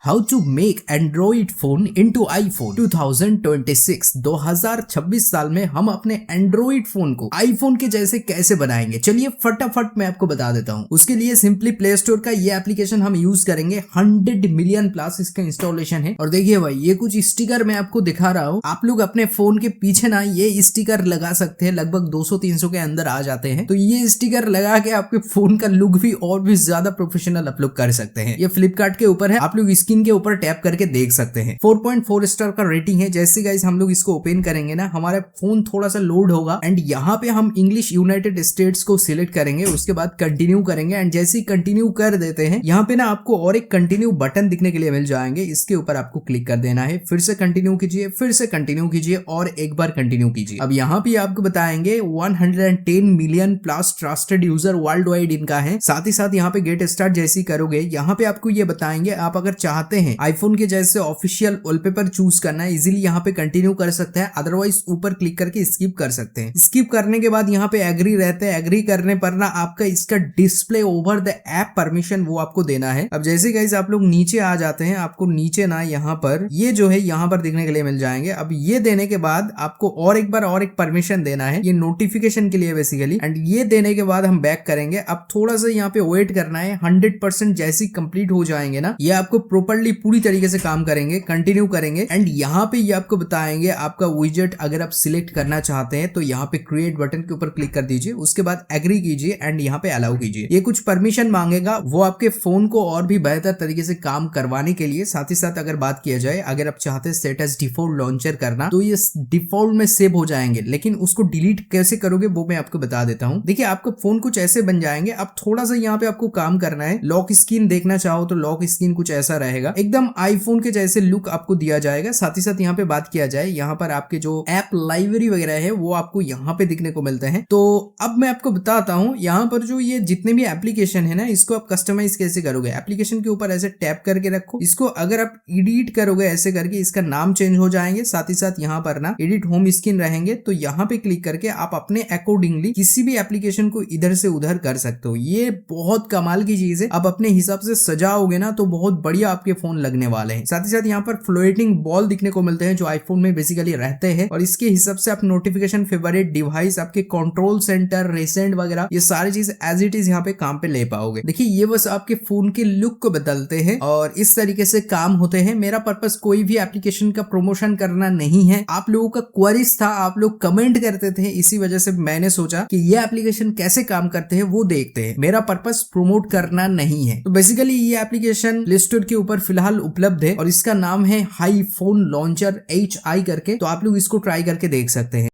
How to make Android phone into iPhone 2026। 2026 साल में हम अपने एंड्रॉइड फोन को आईफोन के जैसे कैसे बनाएंगे, चलिए फटाफट मैं आपको बता देता हूं। उसके लिए सिंपली प्ले स्टोर का ये एप्लीकेशन हम यूज करेंगे। 100 मिलियन प्लस इसका इंस्टॉलेशन है। और देखिए भाई, ये कुछ स्टिकर मैं आपको दिखा रहा हूँ। आप लोग अपने फोन के पीछे ना ये स्टिकर लगा सकते हैं, लगभग 200-300 के अंदर आ जाते हैं। तो ये स्टिकर लगा के आपके फोन का लुक भी और भी ज्यादा प्रोफेशनल आप लोग कर सकते हैं। ये फ्लिपकार्ट के ऊपर है, आप लोग स्क्रीन के ऊपर टैप करके देख सकते हैं। 4.4 स्टार का रेटिंग है। जैसे गाइस हम लोग इसको ओपन करेंगे ना, हमारा फोन थोड़ा सा लोड होगा एंड यहाँ पे हम इंग्लिश यूनाइटेड स्टेट्स को सिलेक्ट करेंगे। उसके बाद कंटिन्यू करेंगे एंड जैसे ही कंटिन्यू कर देते हैं, यहाँ पे ना आपको और एक कंटिन्यू बटन दिखने के लिए मिल जाएंगे। इसके ऊपर आपको क्लिक कर देना है। फिर से कंटिन्यू कीजिए, फिर से कंटिन्यू कीजिए और एक बार कंटिन्यू कीजिए। अब यहाँ पे आपको बताएंगे 110 million plus trusted user world wide इनका है। साथ ही साथ यहाँ पे गेट स्टार्ट जैसी करोगे, यहाँ पे आपको ये बताएंगे आप अगर चाहते हैं आईफोन के जैसे ऑफिशियल वॉलपेपर चूज करना है, इजीली यहाँ पे कंटिन्यू कर सकते हैं। अदरवाइज ऊपर क्लिक करके स्किप कर सकते हैं। स्किप करने के बाद यहाँ पे एग्री रहते हैं। एग्री करने पर ना आपका इसका display over the app permission वो आपको देना है। अब जैसे गाइस आप लोग नीचे आ जाते हैं, आपको नीचे ना यहाँ पर ये जो है यहाँ पर दिखने के लिए मिल जाएंगे। अब ये देने के बाद आपको और एक बार और एक परमिशन देना है, ये नोटिफिकेशन के लिए बेसिकली। एंड ये देने के बाद हम बैक करेंगे। अब थोड़ा सा यहाँ पे वेट करना है। 100% जैसी कंप्लीट हो जाएंगे ना, ये आपको प्रॉपर्ली पूरी तरीके से काम करेंगे। कंटिन्यू करेंगे एंड यहाँ पे ये आपको बताएंगे आपका विजेट अगर आप सिलेक्ट करना चाहते हैं तो यहाँ पे क्रिएट बटन के ऊपर क्लिक कर दीजिए। उसके बाद एग्री कीजिए एंड यहाँ पे अलाउ कीजिए। ये कुछ परमिशन मांगेगा, वो आपके फोन को और भी बेहतर तरीके से काम करवाने के लिए। साथ ही साथ अगर बात किया जाए, अगर आप चाहते हैं सेट एज डिफॉल्ट लॉन्चर करना, तो ये डिफॉल्ट में सेव हो जाएंगे। लेकिन उसको डिलीट कैसे करोगे वो मैं आपको बता देता हूँ। देखिए आपका फोन कुछ ऐसे बन जाएंगे। अब थोड़ा सा यहाँ पे आपको काम करना है। लॉक स्क्रीन देखना चाहो तो लॉक स्क्रीन कुछ ऐसा रहेगा, एकदम आईफोन के जैसे लुक आपको दिया जाएगा। साथ ही साथ यहाँ पे बात किया जाए, यहाँ पर आपके जो ऐप लाइब्रेरी वगैरह है वो आपको यहाँ पे दिखने को मिलते हैं। तो अब मैं आपको बताता हूँ, यहाँ पर जो ये जितने भी एप्लीकेशन है ना, इसको आप कस्टमाइज कैसे करोगे। एप्लीकेशन के ऊपर ऐसे टैप करके रखो। इसको अगर आप एडिट करोगे ऐसे करके, इसका नाम चेंज हो जाएंगे। साथ ही साथ यहाँ पर ना एडिट होम स्क्रीन रहेंगे, तो यहाँ पे क्लिक करके आप अपने अकॉर्डिंगली किसी भी एप्लीकेशन को इधर से उधर कर सकते हो। ये बहुत कमाल की चीज है। आप अपने हिसाब से सजाओगे ना तो बहुत बढ़िया आपके फोन लगने वाले हैं। साथ ही साथ यहाँ पर फ्लोटिंग बॉल दिखने को मिलते हैं जो आईफोन में बेसिकली रहते हैं। और इसके हिसाब से आप नोटिफिकेशन, फेवरेट डिवाइस, आपके कंट्रोल सेंटर, रिसेंट वगैरह ये सारी चीज एज इट इज यहाँ पे काम पे ले पाओगे। देखिए ये बस आपके फोन के लुक को बदलते हैं और इस तरीके से काम होते हैं। मेरा पर्पस कोई भी एप्लीकेशन का प्रमोशन करना नहीं है। आप लोगों का क्वेरीज था, आप लोग कमेंट करते थे, इसी वजह से मैंने सोचा कि ये एप्लीकेशन कैसे काम करते हैं वो देखते हैं। मेरा पर्पस प्रमोट करना नहीं है। तो बेसिकली ये एप्लीकेशन प्ले स्टोर के ऊपर फिलहाल उपलब्ध है और इसका नाम है हाई फोन लॉन्चर HI करके। तो आप लोग इसको ट्राई करके देख सकते हैं।